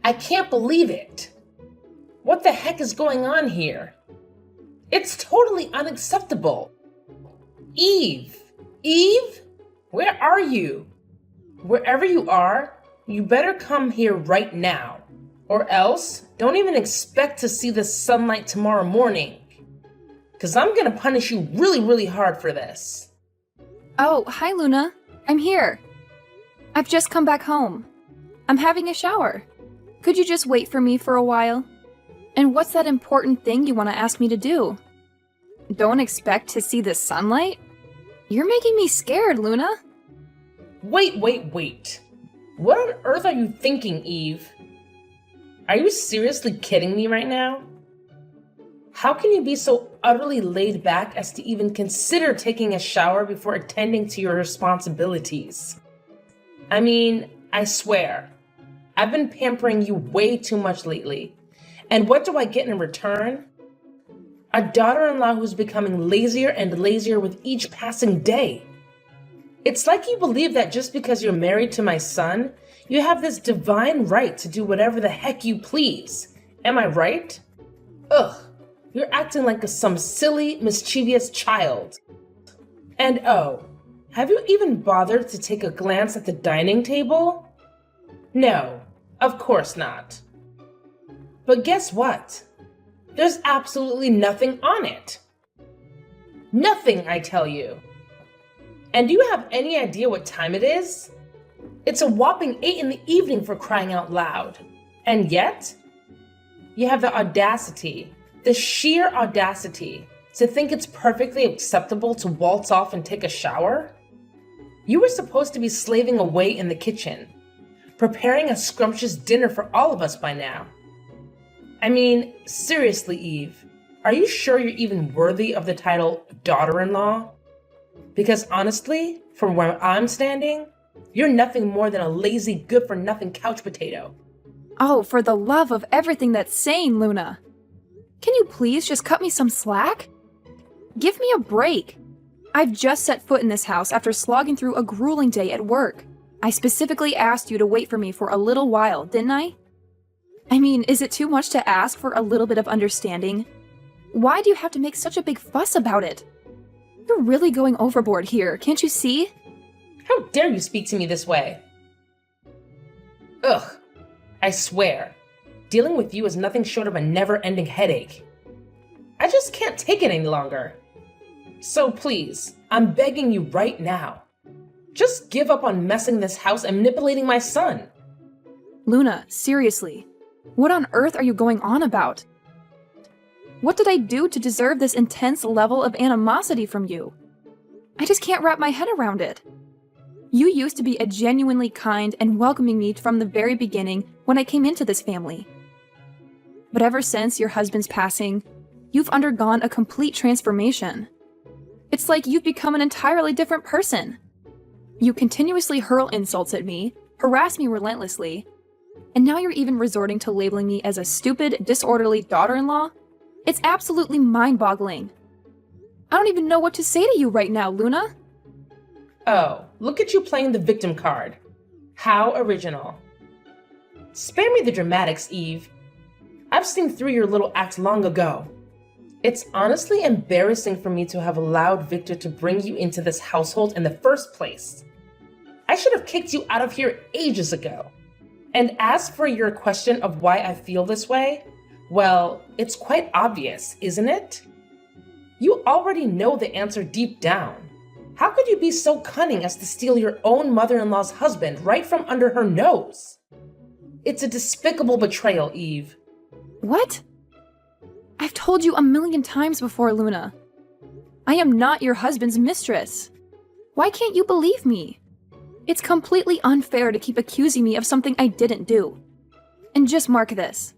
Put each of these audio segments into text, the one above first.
I can't believe it. What the heck is going on here? It's totally unacceptable. Eve! Eve? Where are you? Wherever you are, you better come here right now. Or else, don't even expect to see the sunlight tomorrow morning. Because I'm gonna punish you really, really hard for this. Oh, hi Luna. I'm here. I've just come back home. I'm having a shower. Could you just wait for me for a while? And what's that important thing you want to ask me to do? Don't expect to see the sunlight? You're making me scared, Luna. Wait. What on earth are you thinking, Eve? Are you seriously kidding me right now? How can you be so utterly laid back as to even consider taking a shower before attending to your responsibilities? I mean, I swear, I've been pampering you way too much lately. And what do I get in return? A daughter-in-law who's becoming lazier and lazier with each passing day. It's like you believe that just because you're married to my son, you have this divine right to do whatever the heck you please. Am I right? Ugh, you're acting like some silly, mischievous child. And oh, have you even bothered to take a glance at the dining table? No, of course not. But guess what? There's absolutely nothing on it. Nothing, I tell you. And do you have any idea what time it is? It's a whopping 8 in the evening, for crying out loud. And yet, you have the audacity, the sheer audacity, to think it's perfectly acceptable to waltz off and take a shower? You were supposed to be slaving away in the kitchen, preparing a scrumptious dinner for all of us by now. I mean, seriously, Eve, are you sure you're even worthy of the title daughter-in-law? Because honestly, from where I'm standing, you're nothing more than a lazy, good-for-nothing couch potato. Oh, for the love of everything that's sane, Luna. Can you please just cut me some slack? Give me a break. I've just set foot in this house after slogging through a grueling day at work. I specifically asked you to wait for me for a little while, didn't I? I mean, is it too much to ask for a little bit of understanding? Why do you have to make such a big fuss about it? You're really going overboard here, can't you see? How dare you speak to me this way? Ugh, I swear, dealing with you is nothing short of a never-ending headache. I just can't take it any longer. So please, I'm begging you right now. Just give up on messing this house and manipulating my son. Luna, seriously, what on earth are you going on about? What did I do to deserve this intense level of animosity from you? I just can't wrap my head around it. You used to be a genuinely kind and welcoming me from the very beginning when I came into this family. But ever since your husband's passing, you've undergone a complete transformation. It's like you've become an entirely different person. You continuously hurl insults at me, harass me relentlessly, and now you're even resorting to labeling me as a stupid, disorderly daughter-in-law? It's absolutely mind-boggling. I don't even know what to say to you right now, Luna. Oh, look at you playing the victim card. How original. Spare me the dramatics, Eve. I've seen through your little act long ago. It's honestly embarrassing for me to have allowed Victor to bring you into this household in the first place. I should have kicked you out of here ages ago. And as for your question of why I feel this way, well, it's quite obvious, isn't it? You already know the answer deep down. How could you be so cunning as to steal your own mother-in-law's husband right from under her nose? It's a despicable betrayal, Eve. What? I've told you a million times before, Luna. I am not your husband's mistress. Why can't you believe me? It's completely unfair to keep accusing me of something I didn't do. And just mark this.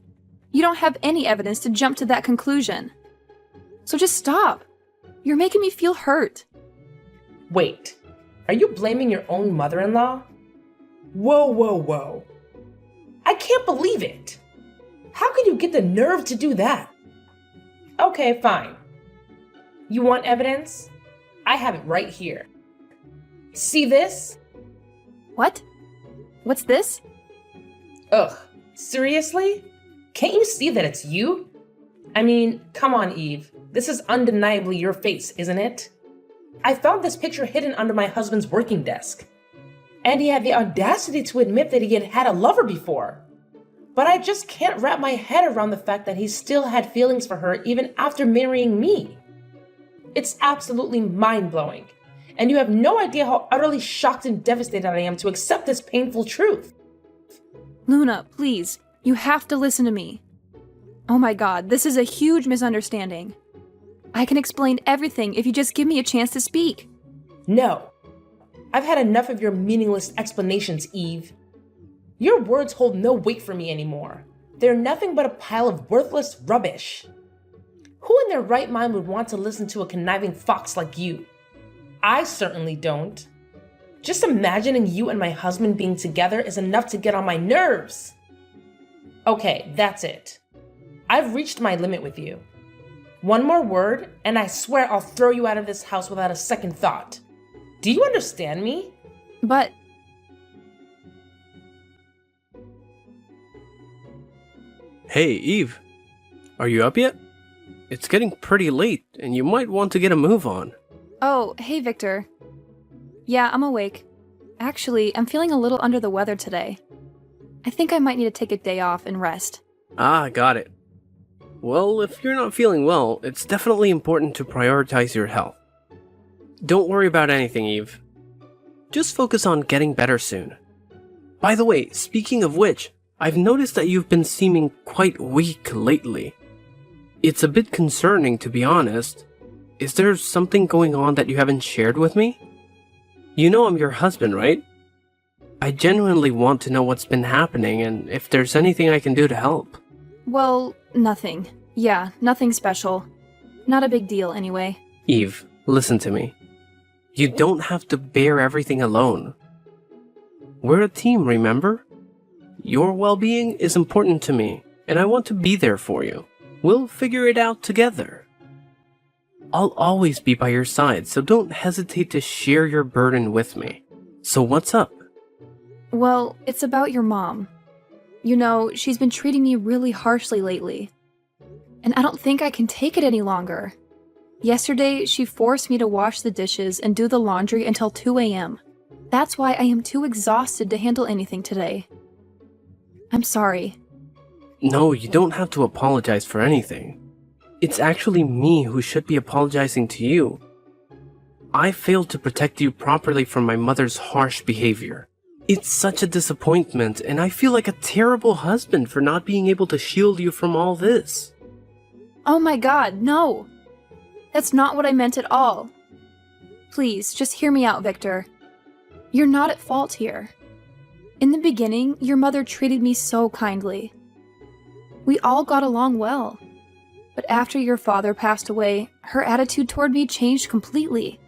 You don't have any evidence to jump to that conclusion. So just stop. You're making me feel hurt. Wait, are you blaming your own mother-in-law? Whoa. I can't believe it. How could you get the nerve to do that? Okay, fine. You want evidence? I have it right here. See this? What? What's this? Ugh, Seriously? Can't you see that it's you? I mean, come on, Eve. This is undeniably your face, isn't it? I found this picture hidden under my husband's working desk. And he had the audacity to admit that he had had a lover before. But I just can't wrap my head around the fact that he still had feelings for her even after marrying me. It's absolutely mind-blowing. And you have no idea how utterly shocked and devastated I am to accept this painful truth. Luna, please, you have to listen to me. Oh my god, this is a huge misunderstanding. I can explain everything if you just give me a chance to speak. No. I've had enough of your meaningless explanations, Eve. Your words hold no weight for me anymore. They're nothing but a pile of worthless rubbish. Who in their right mind would want to listen to a conniving fox like you? I certainly don't. Just imagining you and my husband being together is enough to get on my nerves. Okay, that's it. I've reached my limit with you. One more word, and I swear I'll throw you out of this house without a second thought. Do you understand me? But... Hey, Eve. Are you up yet? It's getting pretty late, and you might want to get a move on. Oh, hey Victor. Yeah, I'm awake. Actually, I'm feeling a little under the weather today. I think I might need to take a day off and rest. Ah, got it. Well, if you're not feeling well, it's definitely important to prioritize your health. Don't worry about anything, Eve. Just focus on getting better soon. By the way, speaking of which, I've noticed that you've been seeming quite weak lately. It's a bit concerning, to be honest. Is there something going on that you haven't shared with me? You know I'm your husband, right? I genuinely want to know what's been happening and if there's anything I can do to help. Well, nothing. Yeah, nothing special. Not a big deal, anyway. Eve, listen to me. You don't have to bear everything alone. We're a team, remember? Your well-being is important to me, and I want to be there for you. We'll figure it out together. I'll always be by your side, so don't hesitate to share your burden with me. So what's up? Well, it's about your mom. You know, she's been treating me really harshly lately. And I don't think I can take it any longer. Yesterday, she forced me to wash the dishes and do the laundry until 2 a.m. That's why I am too exhausted to handle anything today. I'm sorry. No, you don't have to apologize for anything. It's actually me who should be apologizing to you. I failed to protect you properly from my mother's harsh behavior. It's such a disappointment, and I feel like a terrible husband for not being able to shield you from all this. Oh my god, no! That's not what I meant at all. Please, just hear me out, Victor. You're not at fault here. In the beginning, your mother treated me so kindly. We all got along well. But after your father passed away, her attitude toward me changed completely.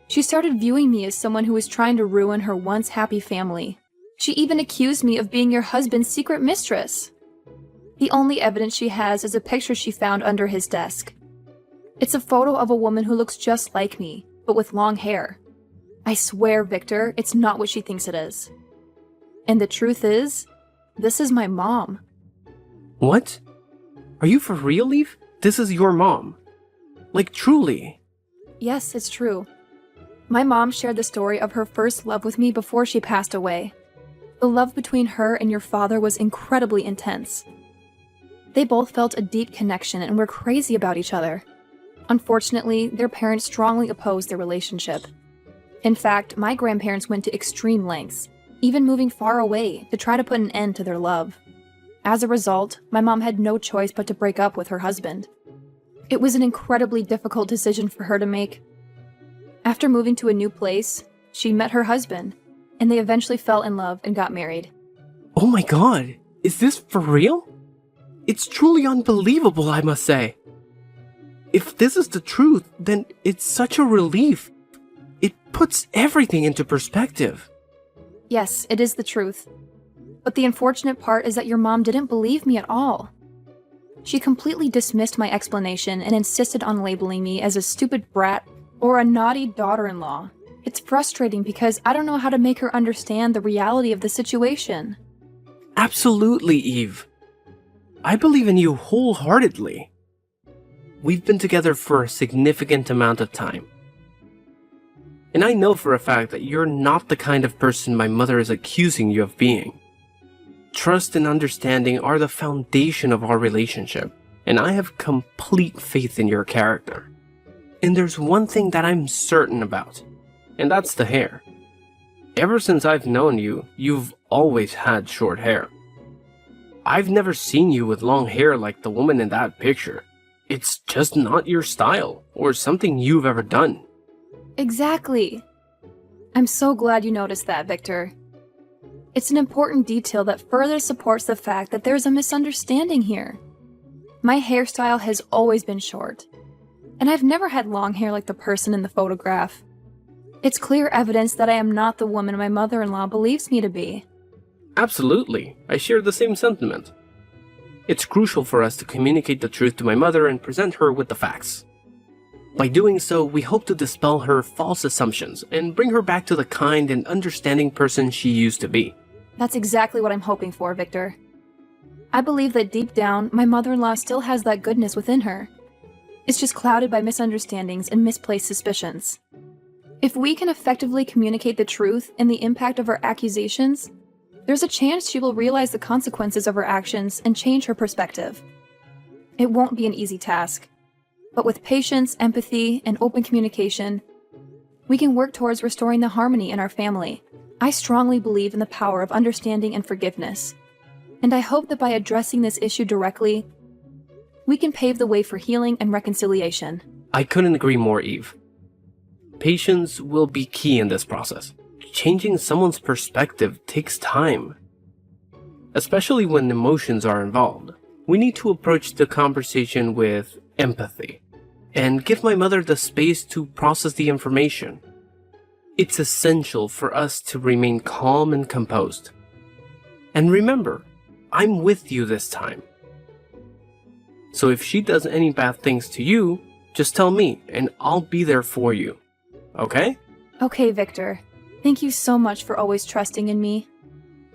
She started viewing me as someone who was trying to ruin her once happy family. She even accused me of being your husband's secret mistress. The only evidence she has is a picture she found under his desk. It's a photo of a woman who looks just like me, but with long hair. I swear, Victor, it's not what she thinks it is. And the truth is, this is my mom. What? Are you for real, Eve? This is your mom? Like, truly? Yes, it's true. My mom shared the story of her first love with me before she passed away. The love between her and your father was incredibly intense. They both felt a deep connection and were crazy about each other. Unfortunately, their parents strongly opposed their relationship. In fact, my grandparents went to extreme lengths, even moving far away to try to put an end to their love. As a result, my mom had no choice but to break up with her husband. It was an incredibly difficult decision for her to make. After moving to a new place, she met her husband, and they eventually fell in love and got married. Oh my god, is this for real? It's truly unbelievable, I must say. If this is the truth, then it's such a relief. It puts everything into perspective. Yes, it is the truth. But the unfortunate part is that your mom didn't believe me at all. She completely dismissed my explanation and insisted on labeling me as a stupid brat or a naughty daughter-in-law. It's frustrating because I don't know how to make her understand the reality of the situation. Absolutely, Eve. I believe in you wholeheartedly. We've been together for a significant amount of time. And I know for a fact that you're not the kind of person my mother is accusing you of being. Trust and understanding are the foundation of our relationship, and I have complete faith in your character. And there's one thing that I'm certain about, and that's the hair. Ever since I've known you, you've always had short hair. I've never seen you with long hair like the woman in that picture. It's just not your style, or something you've ever done. Exactly. I'm so glad you noticed that, Victor. It's an important detail that further supports the fact that there's a misunderstanding here. My hairstyle has always been short, and I've never had long hair like the person in the photograph. It's clear evidence that I am not the woman my mother-in-law believes me to be. Absolutely, I share the same sentiment. It's crucial for us to communicate the truth to my mother and present her with the facts. By doing so, we hope to dispel her false assumptions and bring her back to the kind and understanding person she used to be. That's exactly what I'm hoping for, Victor. I believe that deep down, my mother-in-law still has that goodness within her. It's just clouded by misunderstandings and misplaced suspicions. If we can effectively communicate the truth and the impact of our accusations, there's a chance she will realize the consequences of her actions and change her perspective. It won't be an easy task, but with patience, empathy, and open communication, we can work towards restoring the harmony in our family. I strongly believe in the power of understanding and forgiveness, and I hope that by addressing this issue directly, we can pave the way for healing and reconciliation. I couldn't agree more, Eve. Patience will be key in this process. Changing someone's perspective takes time, especially when emotions are involved. We need to approach the conversation with empathy and give my mother the space to process the information. It's essential for us to remain calm and composed. And remember, I'm with you this time. So if she does any bad things to you, just tell me and I'll be there for you. Okay? Okay, Victor. Thank you so much for always trusting in me.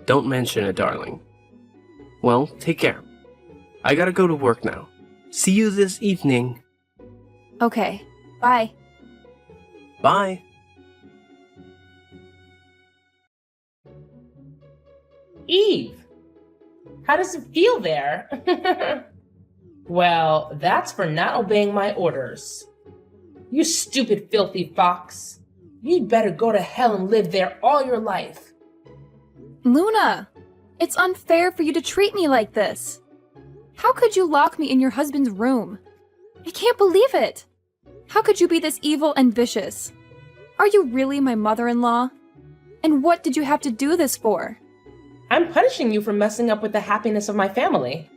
Don't mention it, darling. Well, take care. I gotta go to work now. See you this evening. Okay, bye. Bye. Eve, how does it feel there? Well, that's for not obeying my orders. You stupid, filthy fox. You'd better go to hell and live there all your life. Luna, it's unfair for you to treat me like this. How could you lock me in your husband's room? I can't believe it. How could you be this evil and vicious? Are you really my mother-in-law? And what did you have to do this for? I'm punishing you for messing up with the happiness of my family.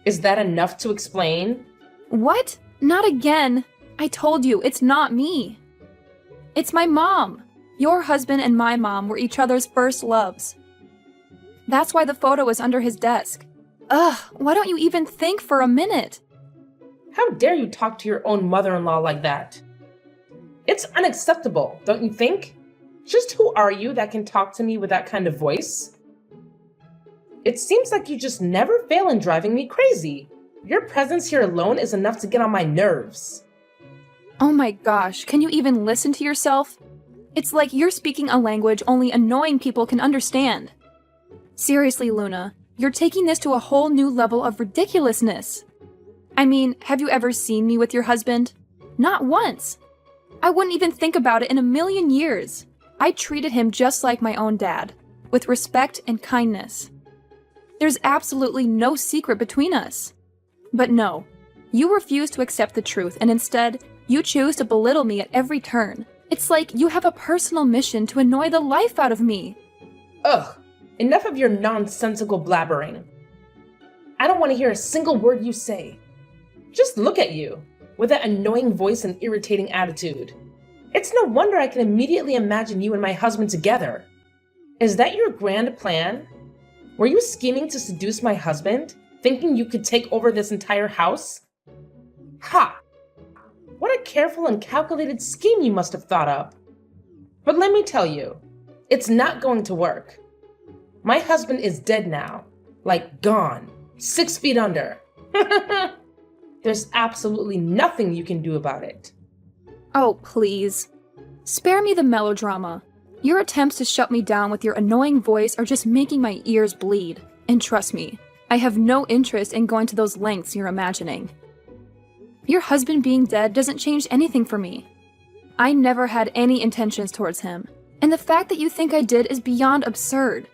Is that enough to explain? What? Not again. I told you, it's not me. It's my mom. Your husband and my mom were each other's first loves. That's why the photo is under his desk. Ugh, why don't you even think for a minute? How dare you talk to your own mother-in-law like that? It's unacceptable, don't you think? Just who are you that can talk to me with that kind of voice? It seems like you just never fail in driving me crazy. Your presence here alone is enough to get on my nerves. Oh my gosh, can you even listen to yourself? It's like you're speaking a language only annoying people can understand. Seriously, Luna, you're taking this to a whole new level of ridiculousness. I mean, have you ever seen me with your husband? Not once. I wouldn't even think about it in a million years. I treated him just like my own dad, with respect and kindness. There's absolutely no secret between us. But no, you refuse to accept the truth, and instead, you choose to belittle me at every turn. It's like you have a personal mission to annoy the life out of me. Ugh, enough of your nonsensical blabbering. I don't want to hear a single word you say. Just look at you, with that annoying voice and irritating attitude. It's no wonder I can immediately imagine you and my husband together. Is that your grand plan? Were you scheming to seduce my husband, thinking you could take over this entire house? Ha! What a careful and calculated scheme you must have thought up. But let me tell you, it's not going to work. My husband is dead now. Like, gone. 6 feet under. There's absolutely nothing you can do about it. Oh, please. Spare me the melodrama. Your attempts to shut me down with your annoying voice are just making my ears bleed. And trust me, I have no interest in going to those lengths you're imagining. Your husband being dead doesn't change anything for me. I never had any intentions towards him, and the fact that you think I did is beyond absurd.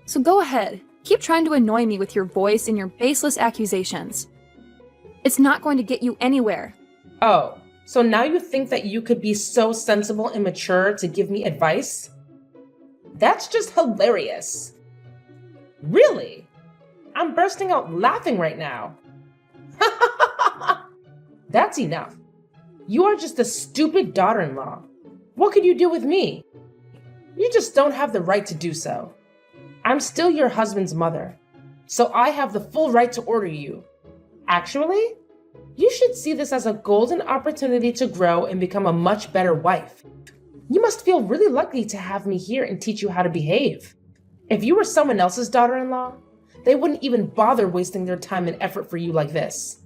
So go ahead, keep trying to annoy me with your voice and your baseless accusations. It's not going to get you anywhere. Oh, so now you think that you could be so sensible and mature to give me advice? That's just hilarious. Really? I'm bursting out laughing right now. That's enough. You are just a stupid daughter-in-law. What could you do with me? You just don't have the right to do so. I'm still your husband's mother, so I have the full right to order you. Actually, you should see this as a golden opportunity to grow and become a much better wife. You must feel really lucky to have me here and teach you how to behave. If you were someone else's daughter-in-law, they wouldn't even bother wasting their time and effort for you like this.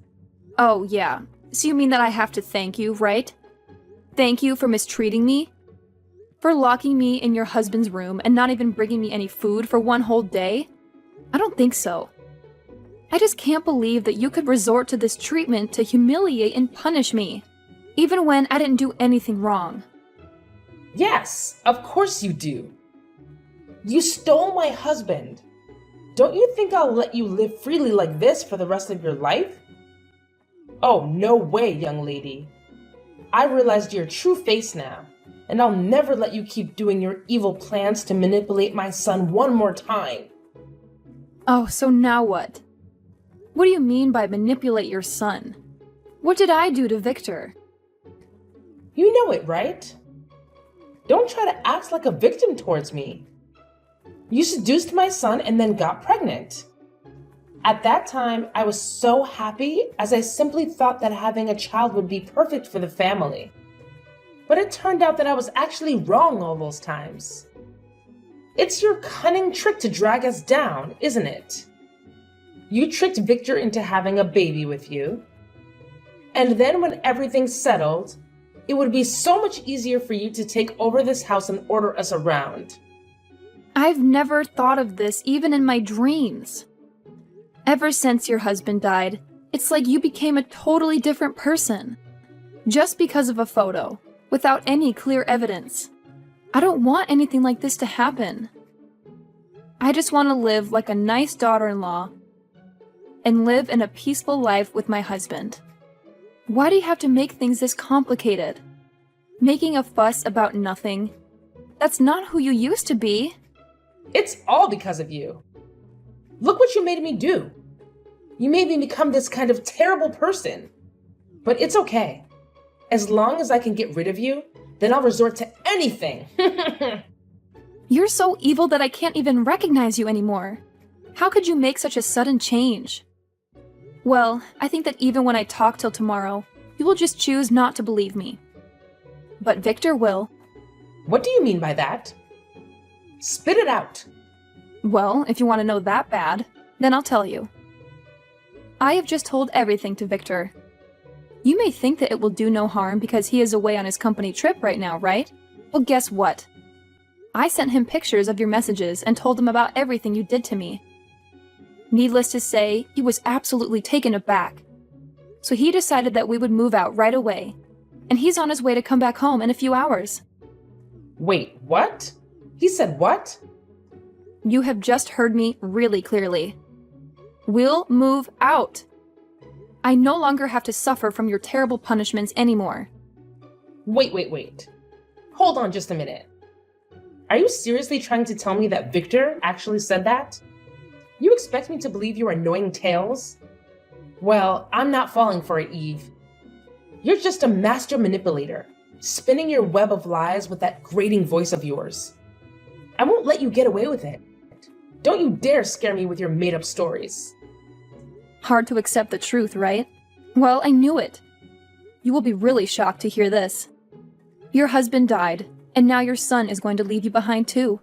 Oh, yeah. So you mean that I have to thank you, right? Thank you for mistreating me? For locking me in your husband's room and not even bringing me any food for one whole day? I don't think so. I just can't believe that you could resort to this treatment to humiliate and punish me, even when I didn't do anything wrong. Yes, of course you do. You stole my husband. Don't you think I'll let you live freely like this for the rest of your life? Oh, no way, young lady. I realized your true face now, and I'll never let you keep doing your evil plans to manipulate my son one more time. Oh, so now what? What do you mean by manipulate your son? What did I do to Victor? You know it, right? Don't try to act like a victim towards me. You seduced my son and then got pregnant. At that time, I was so happy as I simply thought that having a child would be perfect for the family. But it turned out that I was actually wrong all those times. It's your cunning trick to drag us down, isn't it? You tricked Victor into having a baby with you. And then when everything's settled, it would be so much easier for you to take over this house and order us around. I've never thought of this even in my dreams. Ever since your husband died, it's like you became a totally different person. Just because of a photo, without any clear evidence. I don't want anything like this to happen. I just want to live like a nice daughter-in-law and live in a peaceful life with my husband. Why do you have to make things this complicated? Making a fuss about nothing. That's not who you used to be. It's all because of you. Look what you made me do. You made me become this kind of terrible person. But it's okay. As long as I can get rid of you, then I'll resort to anything. You're so evil that I can't even recognize you anymore. How could you make such a sudden change? Well, I think that even when I talk till tomorrow, you will just choose not to believe me. But Victor will. What do you mean by that? Spit it out. Well, if you want to know that bad, then I'll tell you. I have just told everything to Victor. You may think that it will do no harm because he is away on his company trip right now, right? Well, guess what? I sent him pictures of your messages and told him about everything you did to me. Needless to say, he was absolutely taken aback. So he decided that we would move out right away, and he's on his way to come back home in a few hours. Wait, what? He said what? You have just heard me really clearly. We'll move out. I no longer have to suffer from your terrible punishments anymore. Wait. Hold on just a minute. Are you seriously trying to tell me that Victor actually said that? You expect me to believe your annoying tales? Well, I'm not falling for it, Eve. You're just a master manipulator, spinning your web of lies with that grating voice of yours. I won't let you get away with it. Don't you dare scare me with your made-up stories. Hard to accept the truth, right? Well, I knew it. You will be really shocked to hear this. Your husband died, and now your son is going to leave you behind too.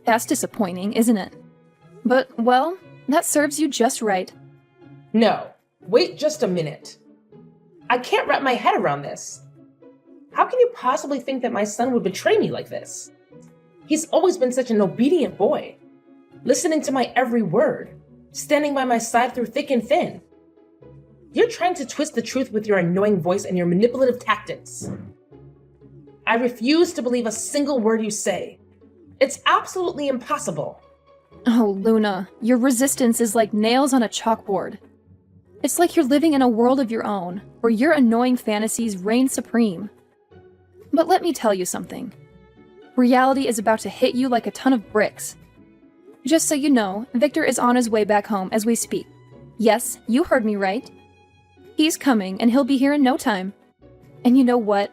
That's disappointing, isn't it? But, well, that serves you just right. No, wait just a minute. I can't wrap my head around this. How can you possibly think that my son would betray me like this? He's always been such an obedient boy, listening to my every word, standing by my side through thick and thin. You're trying to twist the truth with your annoying voice and your manipulative tactics. I refuse to believe a single word you say. It's absolutely impossible. Oh, Luna, your resistance is like nails on a chalkboard. It's like you're living in a world of your own, where your annoying fantasies reign supreme. But let me tell you something. Reality is about to hit you like a ton of bricks. Just so you know, Victor is on his way back home as we speak. Yes, you heard me right. He's coming, and he'll be here in no time. And you know what?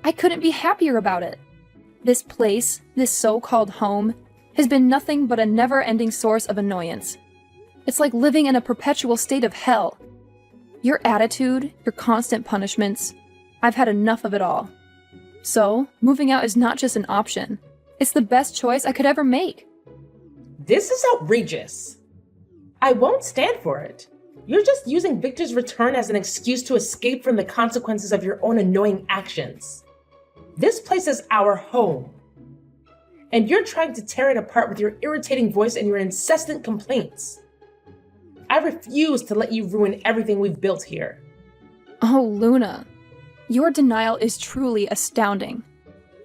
I couldn't be happier about it. This place, this so-called home, has been nothing but a never-ending source of annoyance. It's like living in a perpetual state of hell. Your attitude, your constant punishments, I've had enough of it all. So, moving out is not just an option. It's the best choice I could ever make. This is outrageous. I won't stand for it. You're just using Victor's return as an excuse to escape from the consequences of your own annoying actions. This place is our home. And you're trying to tear it apart with your irritating voice and your incessant complaints. I refuse to let you ruin everything we've built here. Oh, Luna. Your denial is truly astounding.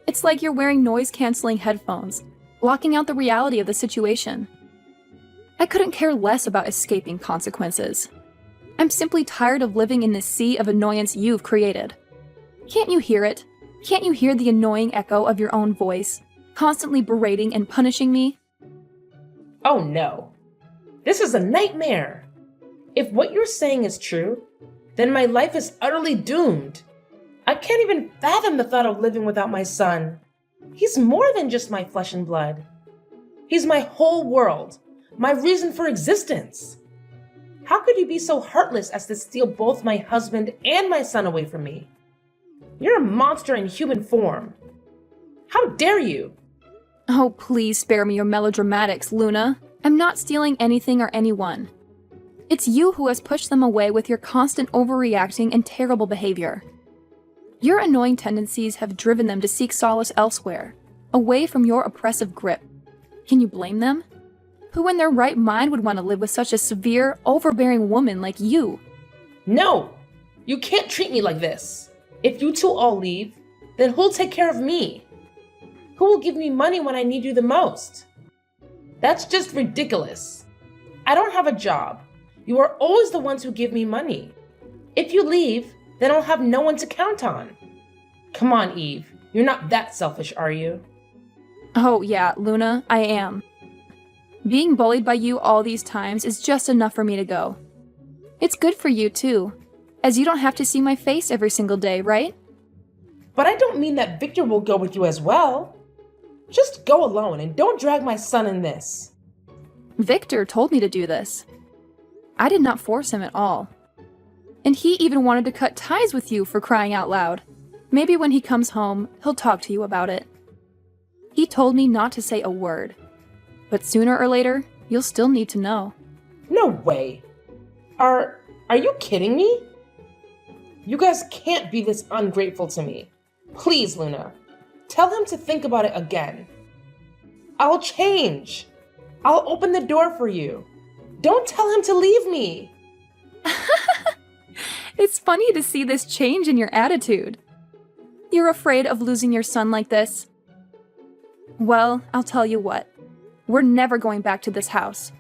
It's like you're wearing noise-canceling headphones, blocking out the reality of the situation. I couldn't care less about escaping consequences. I'm simply tired of living in this sea of annoyance you've created. Can't you hear it? Can't you hear the annoying echo of your own voice, constantly berating and punishing me? Oh no. This is a nightmare. If what you're saying is true, then my life is utterly doomed. I can't even fathom the thought of living without my son. He's more than just my flesh and blood. He's my whole world, my reason for existence. How could you be so heartless as to steal both my husband and my son away from me? You're a monster in human form. How dare you? Oh, please spare me your melodramatics, Luna. I'm not stealing anything or anyone. It's you who has pushed them away with your constant overreacting and terrible behavior. Your annoying tendencies have driven them to seek solace elsewhere, away from your oppressive grip. Can you blame them? Who in their right mind would want to live with such a severe, overbearing woman like you? No, you can't treat me like this. If you two all leave, then who'll take care of me? Who will give me money when I need you the most? That's just ridiculous. I don't have a job. You are always the ones who give me money. If you leave, then I'll have no one to count on. Come on, Eve. You're not that selfish, are you? Oh yeah, Luna, I am. Being bullied by you all these times is just enough for me to go. It's good for you too, as you don't have to see my face every single day, right? But I don't mean that Victor will go with you as well. Just go alone and don't drag my son in this. Victor told me to do this. I did not force him at all. And he even wanted to cut ties with you, for crying out loud. Maybe when he comes home, he'll talk to you about it. He told me not to say a word. But sooner or later, you'll still need to know. No way. Are you kidding me? You guys can't be this ungrateful to me. Please, Luna. Tell him to think about it again. I'll change. I'll open the door for you. Don't tell him to leave me. It's funny to see this change in your attitude. You're afraid of losing your son like this? Well, I'll tell you what. We're never going back to this house.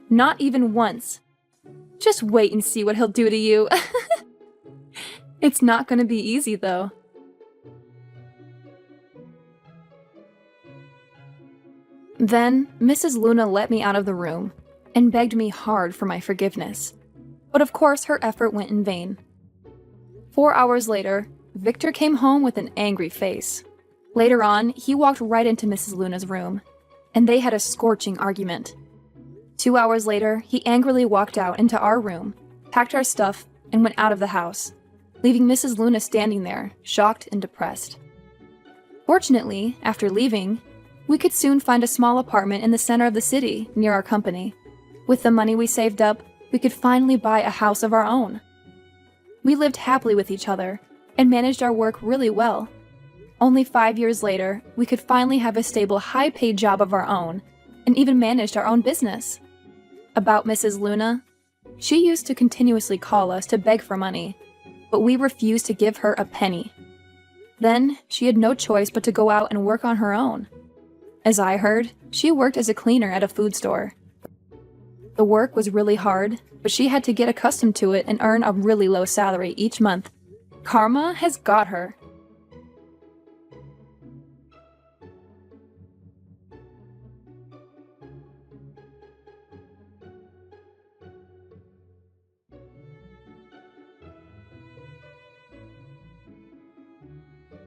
Not even once. Just wait and see what he'll do to you. It's not going to be easy, though. Then, Mrs. Luna let me out of the room and begged me hard for my forgiveness. But of course, her effort went in vain. 4 hours later, Victor came home with an angry face. Later on, he walked right into Mrs. Luna's room, and they had a scorching argument. 2 hours later, he angrily walked out into our room, packed our stuff, and went out of the house, leaving Mrs. Luna standing there, shocked and depressed. Fortunately, after leaving, We could soon find a small apartment in the center of the city, near our company. With the money we saved up, we could finally buy a house of our own. We lived happily with each other, and managed our work really well. Only 5 years later, we could finally have a stable, high-paid job of our own, and even managed our own business. About Mrs. Luna, she used to continuously call us to beg for money, but we refused to give her a penny. Then, she had no choice but to go out and work on her own. As I heard, she worked as a cleaner at a food store. The work was really hard, but she had to get accustomed to it and earn a really low salary each month. Karma has got her.